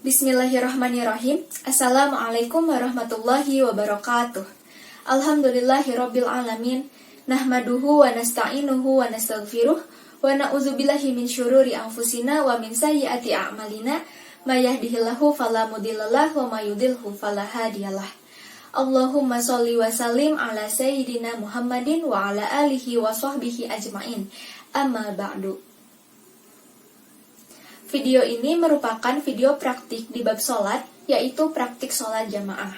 Bismillahirrahmanirrahim. Assalamualaikum warahmatullahi wabarakatuh. Alhamdulillahirabbil alamin. Nahmaduhu wa nasta'inuhu wa nastaghfiruh wa na'udzubillahi min syururi anfusina wa min sayyiati a'malina. May yahdihillahu fala mudhillalah wa may yudhlilhu fala hadiyalah. Allahumma sholli wa sallim ala sayyidina Muhammadin wa ala alihi wa sahbihi ajmain. Amma ba'du. Video ini merupakan video praktik di bab sholat, yaitu praktik sholat jamaah.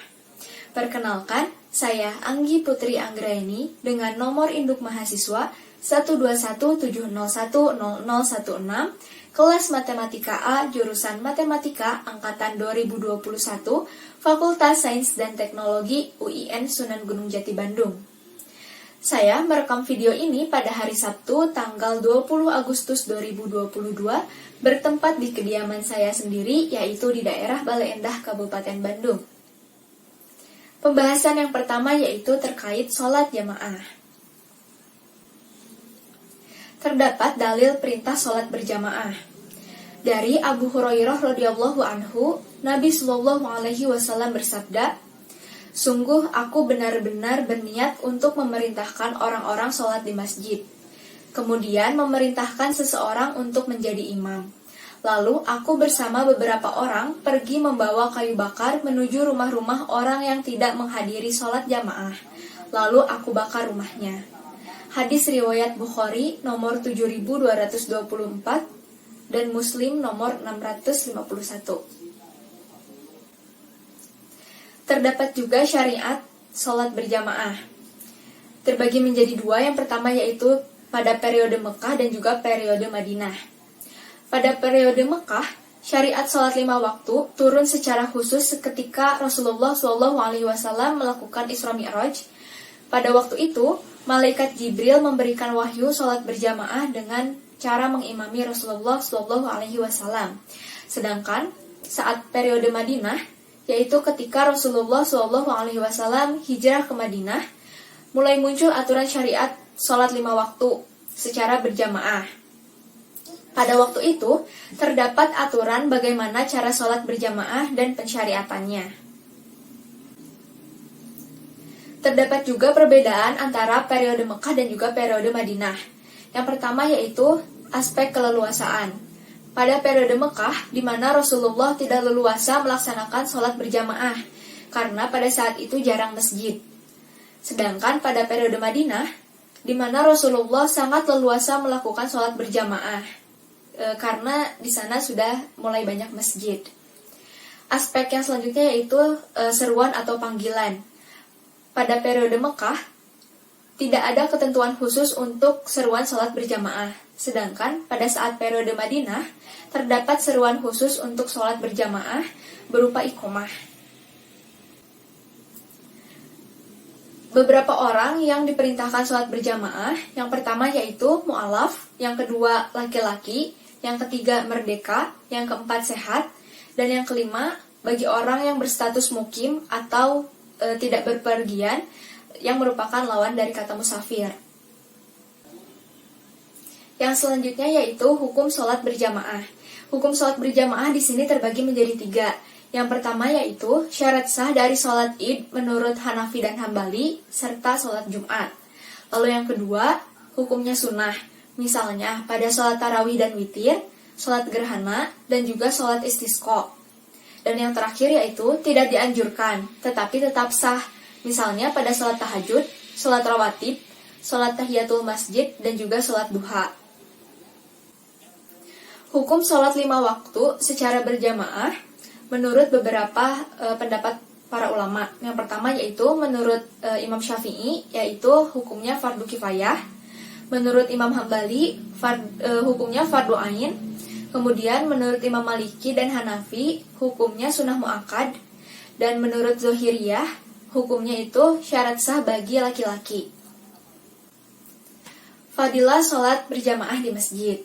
Perkenalkan, saya Anggi Putri Anggraeni dengan nomor induk mahasiswa 121701016, kelas Matematika A, jurusan Matematika, Angkatan 2021, Fakultas Sains dan Teknologi UIN Sunan Gunung Jati Bandung. Saya merekam video ini pada hari Sabtu, tanggal 20 Agustus 2022, bertempat di kediaman saya sendiri, yaitu di daerah Bale Endah, Kabupaten Bandung. Pembahasan yang pertama yaitu terkait sholat jamaah. Terdapat dalil perintah sholat berjamaah. Dari Abu Hurairah radhiyallahu anhu, Nabi sallallahu alaihi wasallam bersabda, "Sungguh aku benar-benar berniat untuk memerintahkan orang-orang sholat di masjid. Kemudian memerintahkan seseorang untuk menjadi imam. Lalu aku bersama beberapa orang pergi membawa kayu bakar menuju rumah-rumah orang yang tidak menghadiri sholat jamaah. Lalu aku bakar rumahnya." Hadis riwayat Bukhari nomor 7224 dan Muslim nomor 651. Terdapat juga syariat sholat berjamaah. Terbagi menjadi dua, yang pertama yaitu pada periode Mekah dan juga periode Madinah. Pada periode Mekah, syariat sholat 5 waktu turun secara khusus ketika Rasulullah SAW melakukan Isra Mi'raj. Pada waktu itu, malaikat Jibril memberikan wahyu sholat berjamaah dengan cara mengimami Rasulullah SAW. Sedangkan saat periode Madinah, yaitu ketika Rasulullah SAW hijrah ke Madinah, mulai muncul aturan syariat sholat 5 waktu secara berjamaah. Pada waktu itu, terdapat aturan bagaimana cara sholat berjamaah dan pensyariatannya. Terdapat juga perbedaan antara periode Mekah dan juga periode Madinah. Yang pertama yaitu aspek keleluasaan. Pada periode Mekah, di mana Rasulullah tidak leluasa melaksanakan sholat berjamaah, karena pada saat itu jarang masjid. Sedangkan pada periode Madinah, di mana Rasulullah sangat leluasa melakukan sholat berjamaah, karena di sana sudah mulai banyak masjid. Aspek yang selanjutnya yaitu seruan atau panggilan. Pada periode Mekah, tidak ada ketentuan khusus untuk seruan sholat berjamaah. Sedangkan pada saat periode Madinah, terdapat seruan khusus untuk sholat berjamaah berupa iqomah. Beberapa orang yang diperintahkan sholat berjamaah, yang pertama yaitu mu'alaf, yang kedua laki-laki, yang ketiga merdeka, yang keempat sehat, dan yang kelima bagi orang yang berstatus mukim atau tidak berpergian, yang merupakan lawan dari kata musafir. Yang selanjutnya yaitu hukum sholat berjamaah. Hukum sholat berjamaah di sini terbagi menjadi 3. Yang pertama yaitu syarat sah dari sholat id menurut Hanafi dan Hambali, serta sholat Jumat. Lalu yang kedua, hukumnya sunnah. Misalnya pada sholat tarawih dan witir, sholat gerhana, dan juga sholat istisqa. Dan yang terakhir yaitu tidak dianjurkan, tetapi tetap sah. Misalnya pada sholat tahajud, sholat rawatib, sholat tahiyatul masjid, dan juga sholat duha. Hukum sholat 5 waktu secara berjamaah menurut beberapa pendapat para ulama. Yang pertama yaitu menurut Imam Syafi'i, yaitu hukumnya fardu kifayah. Menurut Imam Hambali, hukumnya fardu ain. Kemudian menurut Imam Maliki dan Hanafi, hukumnya sunnah muakkad. Dan menurut Zohiriyah, hukumnya itu syarat sah bagi laki-laki. Fadilah sholat berjamaah di masjid.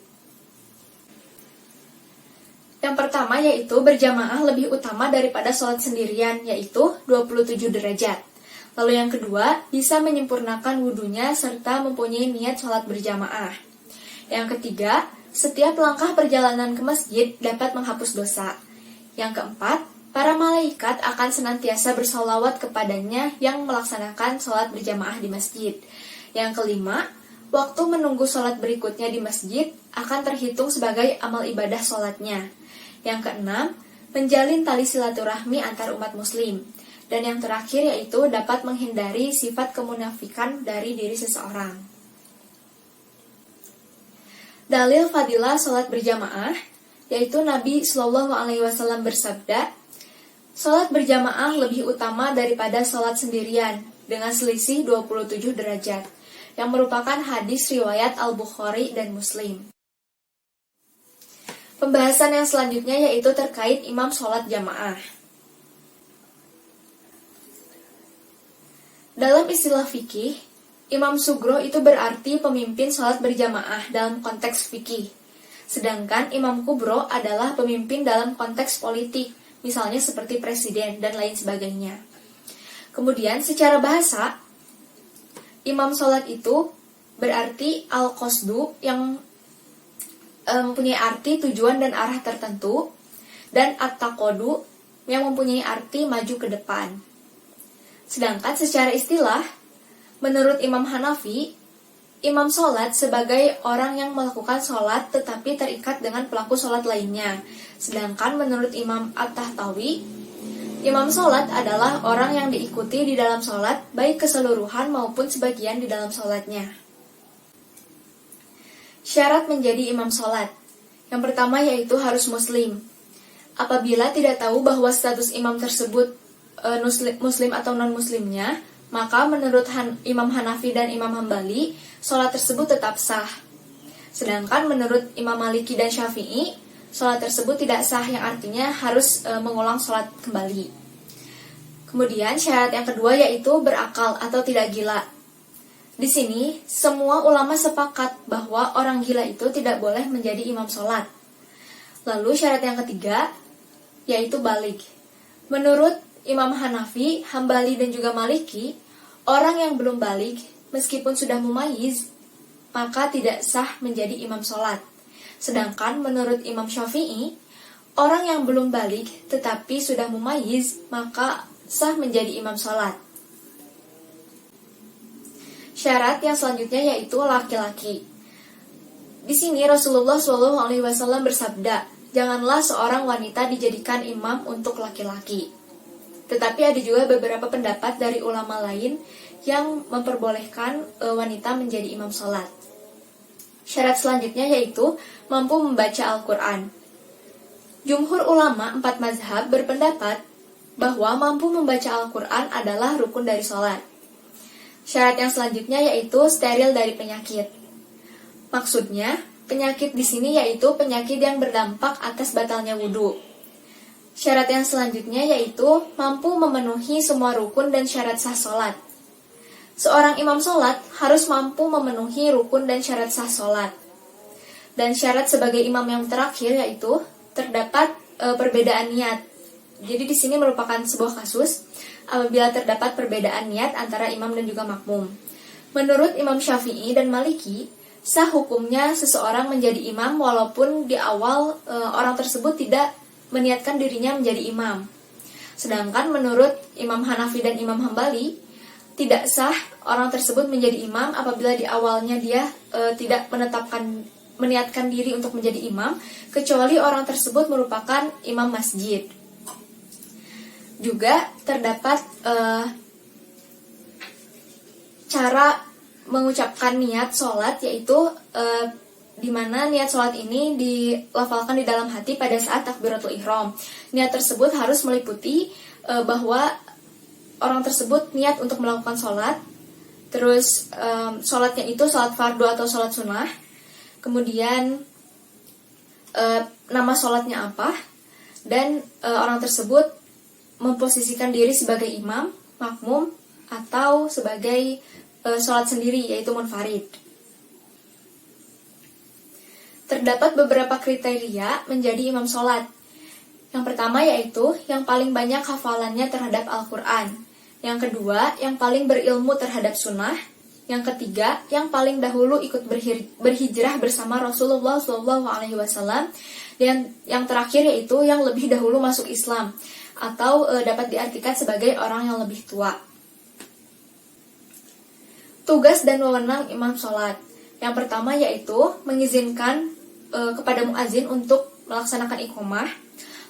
Yang pertama yaitu berjamaah lebih utama daripada sholat sendirian, yaitu 27 derajat. Lalu yang kedua, bisa menyempurnakan wudunya serta mempunyai niat sholat berjamaah. Yang ketiga, setiap langkah perjalanan ke masjid dapat menghapus dosa. Yang keempat, para malaikat akan senantiasa bersolawat kepadanya yang melaksanakan sholat berjamaah di masjid. Yang kelima, waktu menunggu sholat berikutnya di masjid akan terhitung sebagai amal ibadah sholatnya. Yang keenam, menjalin tali silaturahmi antar umat muslim. Dan yang terakhir yaitu dapat menghindari sifat kemunafikan dari diri seseorang. Dalil fadilah sholat berjamaah, yaitu Nabi Shallallahu Alaihi Wasallam bersabda, sholat berjamaah lebih utama daripada sholat sendirian dengan selisih 27 derajat, yang merupakan hadis riwayat Al-Bukhari dan Muslim. Pembahasan yang selanjutnya yaitu terkait imam sholat jamaah. Dalam istilah fikih, imam sugro itu berarti pemimpin sholat berjamaah dalam konteks fikih. Sedangkan imam kubro adalah pemimpin dalam konteks politik, misalnya seperti presiden dan lain sebagainya. Kemudian secara bahasa, imam sholat itu berarti al-qasdu yang mempunyai arti tujuan dan arah tertentu, dan at-taqodu yang mempunyai arti maju ke depan. Sedangkan secara istilah, menurut Imam Hanafi, imam sholat sebagai orang yang melakukan sholat tetapi terikat dengan pelaku sholat lainnya. Sedangkan menurut Imam At-Tahtawi, imam sholat adalah orang yang diikuti di dalam sholat, baik keseluruhan maupun sebagian di dalam sholatnya. Syarat menjadi imam sholat. Yang pertama yaitu harus muslim. Apabila tidak tahu bahwa status imam tersebut muslim atau non-muslimnya, maka menurut Imam Hanafi dan Imam Hambali, sholat tersebut tetap sah. Sedangkan menurut Imam Maliki dan Syafi'i, sholat tersebut tidak sah, yang artinya harus mengulang sholat kembali. Kemudian syarat yang kedua yaitu berakal atau tidak gila. Di sini, semua ulama sepakat bahwa orang gila itu tidak boleh menjadi imam sholat. Lalu syarat yang ketiga yaitu balik. Menurut Imam Hanafi, Hambali dan juga Maliki, orang yang belum balik meskipun sudah mumayyiz, maka tidak sah menjadi imam sholat. Sedangkan menurut Imam Syafi'i, orang yang belum balik tetapi sudah mumayyiz, maka sah menjadi imam sholat. Syarat yang selanjutnya yaitu laki-laki. Di sini Rasulullah SAW bersabda, janganlah seorang wanita dijadikan imam untuk laki-laki. Tetapi ada juga beberapa pendapat dari ulama lain yang memperbolehkan wanita menjadi imam sholat. Syarat selanjutnya yaitu mampu membaca Al-Quran. Jumhur ulama 4 mazhab berpendapat bahwa mampu membaca Al-Quran adalah rukun dari sholat. Syarat yang selanjutnya yaitu steril dari penyakit. Maksudnya, penyakit di sini yaitu penyakit yang berdampak atas batalnya wudhu. Syarat yang selanjutnya yaitu mampu memenuhi semua rukun dan syarat sah sholat. Seorang imam sholat harus mampu memenuhi rukun dan syarat sah sholat. Dan syarat sebagai imam yang terakhir yaitu terdapat perbedaan niat. Jadi di sini merupakan sebuah kasus apabila terdapat perbedaan niat antara imam dan juga makmum. Menurut Imam Syafi'i dan Maliki, sah hukumnya seseorang menjadi imam walaupun di awal orang tersebut tidak meniatkan dirinya menjadi imam. Sedangkan menurut Imam Hanafi dan Imam Hambali, tidak sah orang tersebut menjadi imam apabila di awalnya dia tidak meniatkan diri untuk menjadi imam, kecuali orang tersebut merupakan imam masjid. Juga terdapat cara mengucapkan niat sholat, yaitu di mana niat sholat ini dilafalkan di dalam hati pada saat takbiratul ihram. Niat tersebut harus meliputi bahwa orang tersebut niat untuk melakukan sholat, terus sholatnya itu sholat fardu atau sholat sunnah, kemudian nama sholatnya apa, dan orang tersebut memposisikan diri sebagai imam, makmum, atau sebagai sholat sendiri, yaitu munfarid. Terdapat beberapa kriteria menjadi imam sholat. Yang pertama yaitu yang paling banyak hafalannya terhadap Al-Quran. Yang kedua, yang paling berilmu terhadap sunnah. Yang ketiga, yang paling dahulu ikut berhijrah bersama Rasulullah SAW. Dan yang terakhir yaitu yang lebih dahulu masuk Islam, atau dapat diartikan sebagai orang yang lebih tua. Tugas dan wewenang imam sholat. Yang pertama yaitu mengizinkan kepada muazin untuk melaksanakan iqomah.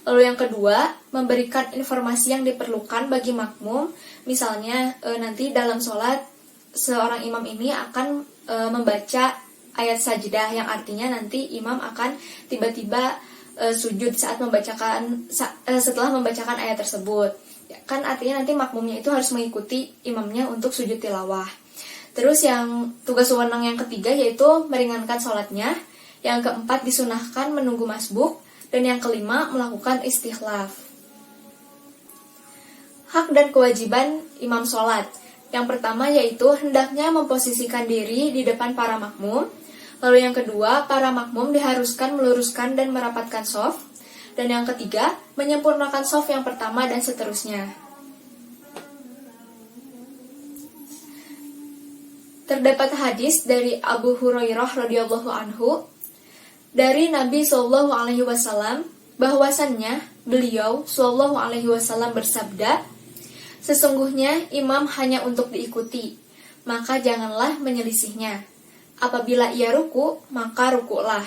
Lalu yang kedua, memberikan informasi yang diperlukan bagi makmum. Misalnya nanti dalam sholat seorang imam ini akan membaca ayat sajdah, yang artinya nanti imam akan tiba-tiba sujud saat setelah membacakan ayat tersebut. Kan artinya nanti makmumnya itu harus mengikuti imamnya untuk sujud tilawah. Terus yang tugas wewenang yang ketiga yaitu meringankan sholatnya. Yang keempat, disunahkan menunggu masbuk. Dan yang kelima, melakukan istikhlaf. Hak dan kewajiban imam sholat. Yang pertama yaitu hendaknya memposisikan diri di depan para makmum. Lalu yang kedua, para makmum diharuskan meluruskan dan merapatkan shaf. Dan yang ketiga, menyempurnakan shaf yang pertama dan seterusnya. Terdapat hadis dari Abu Hurairah radhiyallahu anhu dari Nabi SAW bahwasannya beliau SAW bersabda, sesungguhnya imam hanya untuk diikuti, maka janganlah menyelisihnya. Apabila ia ruku, maka rukuklah.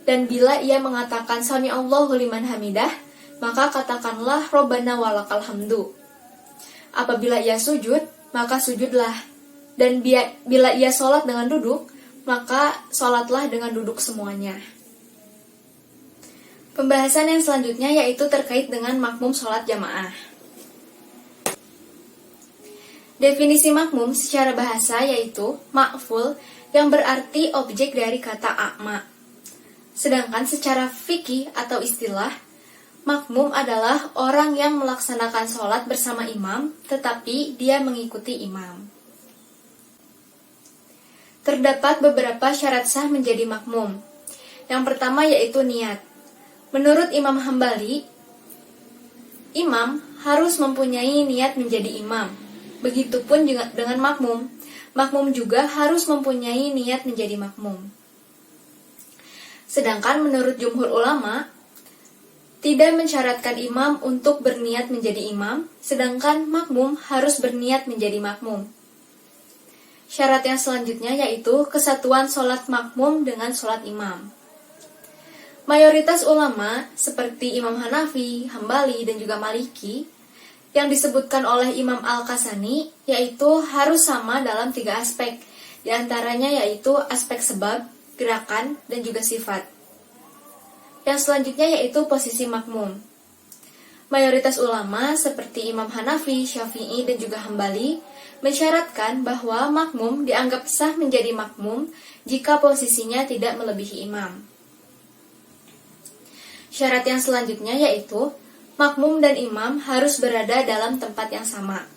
Dan bila ia mengatakan sami Allahu liman hamidah, maka katakanlah Rabbana walakal hamdu. Apabila ia sujud, maka sujudlah. Dan bila ia sholat dengan duduk, maka sholatlah dengan duduk semuanya. Pembahasan yang selanjutnya yaitu terkait dengan makmum sholat jamaah. Definisi makmum secara bahasa yaitu ma'ful, yang berarti objek dari kata a'ma. Sedangkan secara fikih atau istilah, makmum adalah orang yang melaksanakan sholat bersama imam, tetapi dia mengikuti imam. Terdapat beberapa syarat sah menjadi makmum. Yang pertama yaitu niat. Menurut Imam Hambali, imam harus mempunyai niat menjadi imam. Begitupun juga dengan makmum. Makmum juga harus mempunyai niat menjadi makmum. Sedangkan menurut jumhur ulama, tidak mensyaratkan imam untuk berniat menjadi imam, sedangkan makmum harus berniat menjadi makmum. Syarat yang selanjutnya yaitu kesatuan sholat makmum dengan sholat imam. Mayoritas ulama seperti Imam Hanafi, Hambali, dan juga Maliki yang disebutkan oleh Imam Al-Kasani yaitu harus sama dalam 3 aspek. Di antaranya yaitu aspek sebab, gerakan, dan juga sifat. Yang selanjutnya yaitu posisi makmum. Mayoritas ulama seperti Imam Hanafi, Syafi'i, dan juga Hambali mensyaratkan bahwa makmum dianggap sah menjadi makmum jika posisinya tidak melebihi imam. Syarat yang selanjutnya yaitu makmum dan imam harus berada dalam tempat yang sama.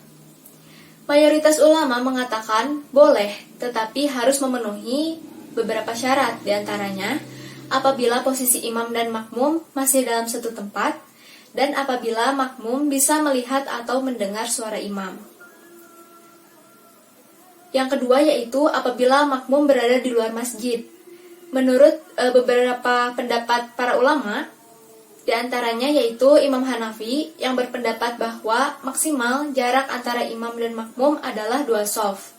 Mayoritas ulama mengatakan boleh, tetapi harus memenuhi beberapa syarat, diantaranya apabila posisi imam dan makmum masih dalam satu tempat, dan apabila makmum bisa melihat atau mendengar suara imam. Yang kedua yaitu apabila makmum berada di luar masjid. Menurut beberapa pendapat para ulama, di antaranya yaitu Imam Hanafi yang berpendapat bahwa maksimal jarak antara imam dan makmum adalah 2 shaf.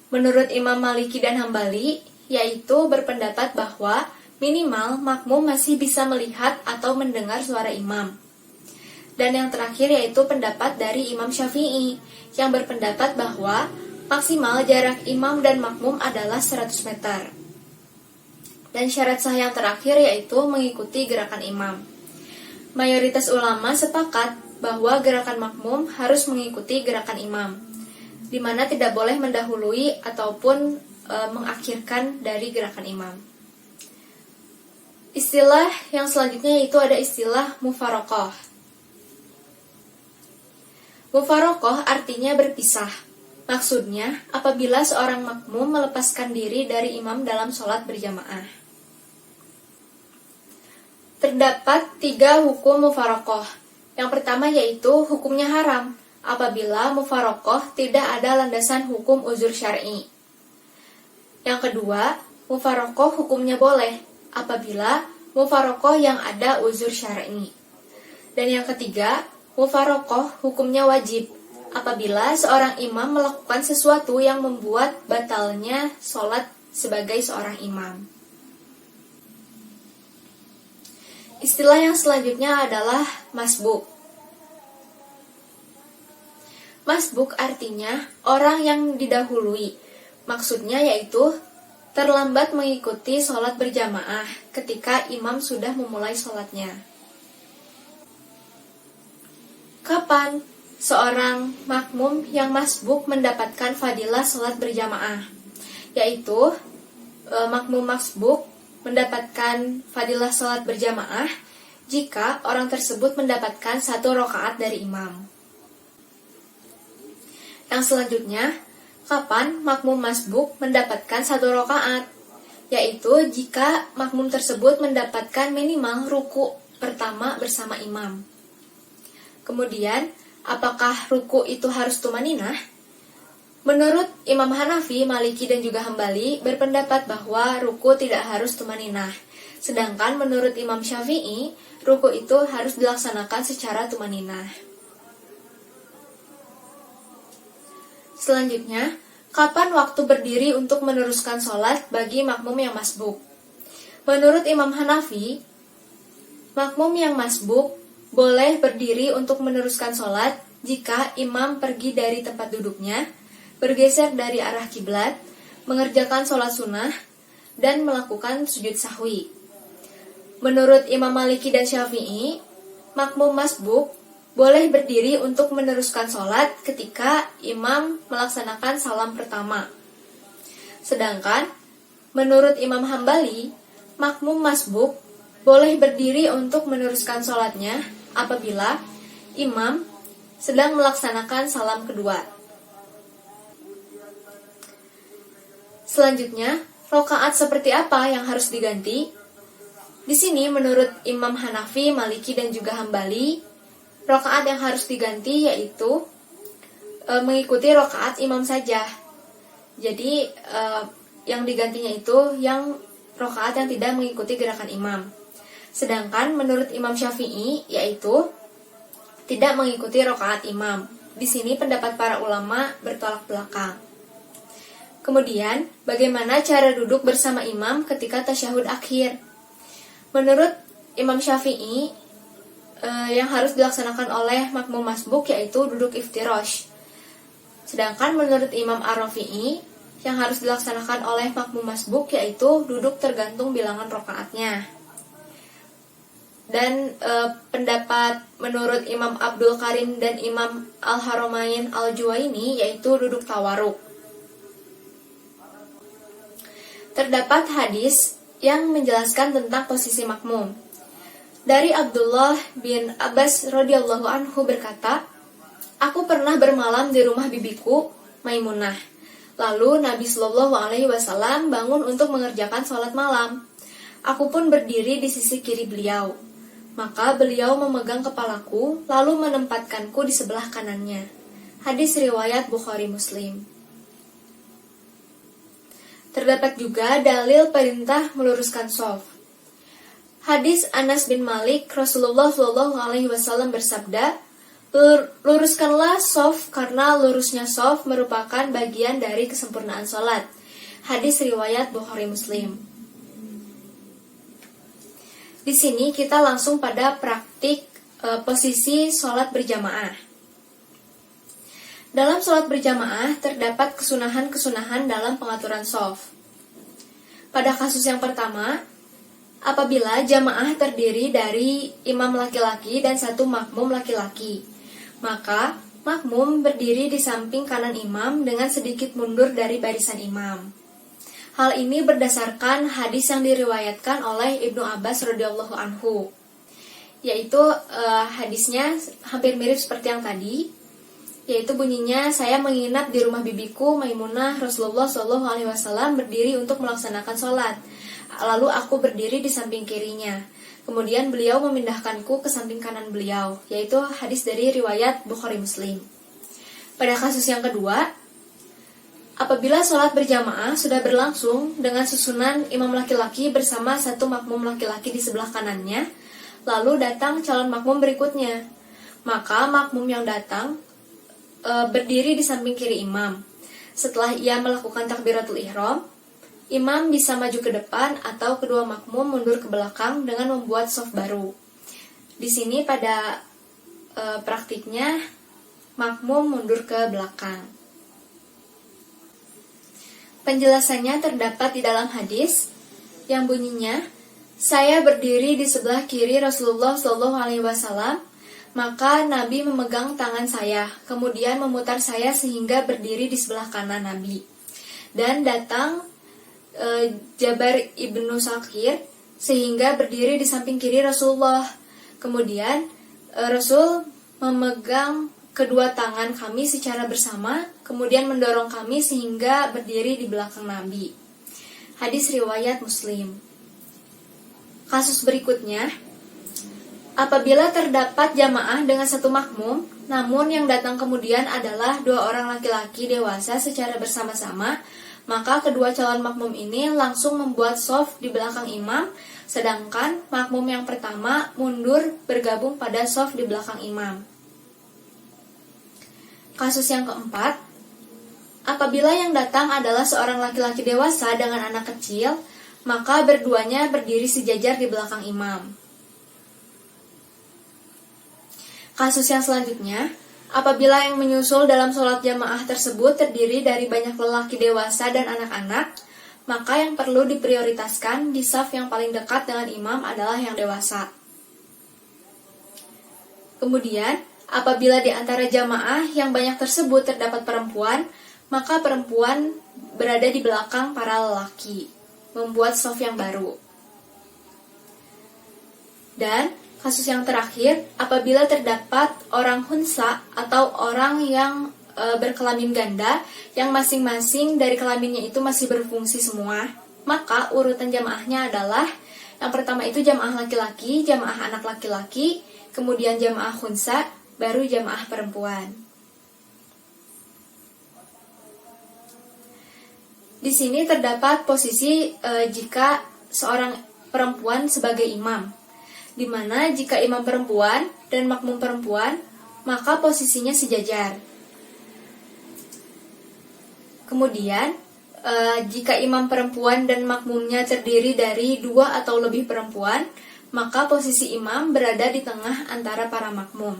Menurut Imam Maliki dan Hambali, yaitu berpendapat bahwa minimal makmum masih bisa melihat atau mendengar suara imam. Dan yang terakhir yaitu pendapat dari Imam Syafi'i yang berpendapat bahwa maksimal jarak imam dan makmum adalah 100 meter. Dan syarat sah yang terakhir yaitu mengikuti gerakan imam. Mayoritas ulama sepakat bahwa gerakan makmum harus mengikuti gerakan imam, di mana tidak boleh mendahului ataupun mengakhirkan dari gerakan imam. Istilah yang selanjutnya yaitu ada istilah mufaroqah. Mufaroqah artinya berpisah. Maksudnya, apabila seorang makmum melepaskan diri dari imam dalam sholat berjamaah. Terdapat 3 hukum mufaroqah. Yang pertama yaitu hukumnya haram. apabila mufarokoh tidak ada landasan hukum uzur syar'i. Yang kedua, mufarokoh hukumnya boleh apabila mufarokoh yang ada uzur syar'i. Dan yang ketiga, mufarokoh hukumnya wajib apabila seorang imam melakukan sesuatu yang membuat batalnya sholat sebagai seorang imam. Istilah yang selanjutnya adalah masbuk. Masbuk artinya orang yang didahului. Maksudnya yaitu terlambat mengikuti sholat berjamaah ketika imam sudah memulai sholatnya. Kapan seorang makmum yang masbuk mendapatkan fadilah sholat berjamaah? Yaitu makmum masbuk mendapatkan fadilah sholat berjamaah jika orang tersebut mendapatkan 1 rakaat dari imam. Yang selanjutnya, kapan makmum masbuk mendapatkan 1 rakaat? Yaitu jika makmum tersebut mendapatkan minimal ruku pertama bersama imam. Kemudian, apakah ruku itu harus tumaninah? Menurut Imam Hanafi, Maliki, dan juga Hambali berpendapat bahwa ruku tidak harus tumaninah. Sedangkan menurut Imam Syafi'i, ruku itu harus dilaksanakan secara tumaninah. Selanjutnya, kapan waktu berdiri untuk meneruskan sholat bagi makmum yang masbuk? Menurut Imam Hanafi, makmum yang masbuk boleh berdiri untuk meneruskan sholat jika imam pergi dari tempat duduknya, bergeser dari arah kiblat, mengerjakan sholat sunnah, dan melakukan sujud sahwi. Menurut Imam Maliki dan Syafi'i, makmum masbuk boleh berdiri untuk meneruskan sholat ketika imam melaksanakan salam pertama. Sedangkan, menurut Imam Hambali, makmum masbuk boleh berdiri untuk meneruskan sholatnya apabila imam sedang melaksanakan salam kedua. Selanjutnya, rakaat seperti apa yang harus diganti? Di sini menurut Imam Hanafi, Maliki, dan juga Hambali, rakaat yang harus diganti yaitu mengikuti rakaat imam saja. Jadi yang digantinya itu yang rakaat yang tidak mengikuti gerakan imam. Sedangkan menurut Imam Syafi'i yaitu tidak mengikuti rakaat imam. Di sini pendapat para ulama bertolak belakang. Kemudian, bagaimana cara duduk bersama imam ketika tasyahud akhir? Menurut Imam Syafi'i, yang harus dilaksanakan oleh makmum masbuk yaitu duduk iftirosh. Sedangkan menurut Imam Ar-Rafi'i, yang harus dilaksanakan oleh makmum masbuk yaitu duduk tergantung bilangan rakaatnya. Dan pendapat menurut Imam Abdul Karim dan Imam Al-Haramain Al-Juwaini yaitu duduk tawaruk. Terdapat hadis yang menjelaskan tentang posisi makmum. Dari Abdullah bin Abbas radhiyallahu anhu berkata, "Aku pernah bermalam di rumah bibiku Maimunah. Lalu Nabi Shallallahu alaihi wasallam bangun untuk mengerjakan sholat malam. Aku pun berdiri di sisi kiri beliau. Maka beliau memegang kepalaku lalu menempatkanku di sebelah kanannya." Hadis riwayat Bukhari Muslim. Terdapat juga dalil perintah meluruskan shaf. Hadis Anas bin Malik, Rasulullah Shallallahu alaihi wasallam bersabda, "Luruskanlah shaf karena lurusnya shaf merupakan bagian dari kesempurnaan sholat." Hadis riwayat Bukhari Muslim. Di sini kita langsung pada praktik posisi sholat berjamaah. Dalam sholat berjamaah terdapat kesunahan-kesunahan dalam pengaturan shaf. Pada kasus yang pertama, apabila jamaah terdiri dari imam laki-laki dan 1 makmum laki-laki, maka makmum berdiri di samping kanan imam dengan sedikit mundur dari barisan imam. Hal ini berdasarkan hadis yang diriwayatkan oleh Ibnu Abbas radhiyallahu anhu, yaitu hadisnya hampir mirip seperti yang tadi, yaitu bunyinya, "Saya menginap di rumah bibiku Maimunah, Rasulullah Shallallahu alaihi wasallam berdiri untuk melaksanakan sholat. Lalu aku berdiri di samping kirinya. Kemudian beliau memindahkanku ke samping kanan beliau." Yaitu hadis dari riwayat Bukhari Muslim. Pada kasus yang kedua, apabila sholat berjamaah sudah berlangsung dengan susunan imam laki-laki bersama satu makmum laki-laki di sebelah kanannya, lalu datang calon makmum berikutnya, maka makmum yang datang berdiri di samping kiri imam. Setelah ia melakukan takbiratul ihram, imam bisa maju ke depan atau kedua makmum mundur ke belakang dengan membuat shaf baru. Di sini pada praktiknya makmum mundur ke belakang. Penjelasannya terdapat di dalam hadis yang bunyinya, saya berdiri di sebelah kiri Rasulullah SAW, maka Nabi memegang tangan saya, kemudian memutar saya sehingga berdiri di sebelah kanan Nabi. Dan datang Jabar ibnu Sakir sehingga berdiri di samping kiri Rasulullah. Kemudian Rasul memegang kedua tangan kami secara bersama, kemudian mendorong kami sehingga berdiri di belakang Nabi. Hadis riwayat Muslim. Kasus berikutnya, apabila terdapat jamaah dengan satu makmum, namun yang datang kemudian adalah dua orang laki-laki dewasa secara bersama-sama, maka kedua calon makmum ini langsung membuat shaf di belakang imam, sedangkan makmum yang pertama mundur bergabung pada shaf di belakang imam. Kasus yang keempat, apabila yang datang adalah seorang laki-laki dewasa dengan anak kecil, maka berduanya berdiri sejajar di belakang imam. Kasus yang selanjutnya, apabila yang menyusul dalam sholat jamaah tersebut terdiri dari banyak lelaki dewasa dan anak-anak, maka yang perlu diprioritaskan di shaf yang paling dekat dengan imam adalah yang dewasa. Kemudian, apabila di antara jamaah yang banyak tersebut terdapat perempuan, maka perempuan berada di belakang para lelaki, membuat shaf yang baru. Dan kasus yang terakhir, apabila terdapat orang hunsa atau orang yang berkelamin ganda, yang masing-masing dari kelaminnya itu masih berfungsi semua, maka urutan jamaahnya adalah yang pertama itu jamaah laki-laki, jamaah anak laki-laki, kemudian jamaah hunsa, baru jamaah perempuan. Di sini terdapat posisi jika seorang perempuan sebagai imam, di mana jika imam perempuan dan makmum perempuan, maka posisinya sejajar. Kemudian, jika imam perempuan dan makmumnya terdiri dari dua atau lebih perempuan, maka posisi imam berada di tengah antara para makmum.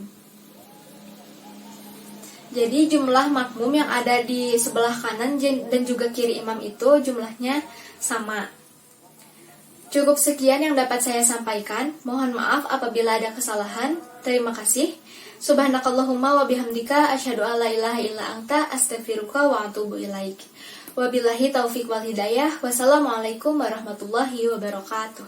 Jadi jumlah makmum yang ada di sebelah kanan dan juga kiri imam itu jumlahnya sama. Cukup sekian yang dapat saya sampaikan. Mohon maaf apabila ada kesalahan. Terima kasih. Subhanakallahumma wa bihamdika asyhadu an la ilaha illa anta astaghfiruka wa atubu ilaik. Wabillahi taufiq wal hidayah. Wassalamualaikum warahmatullahi wabarakatuh.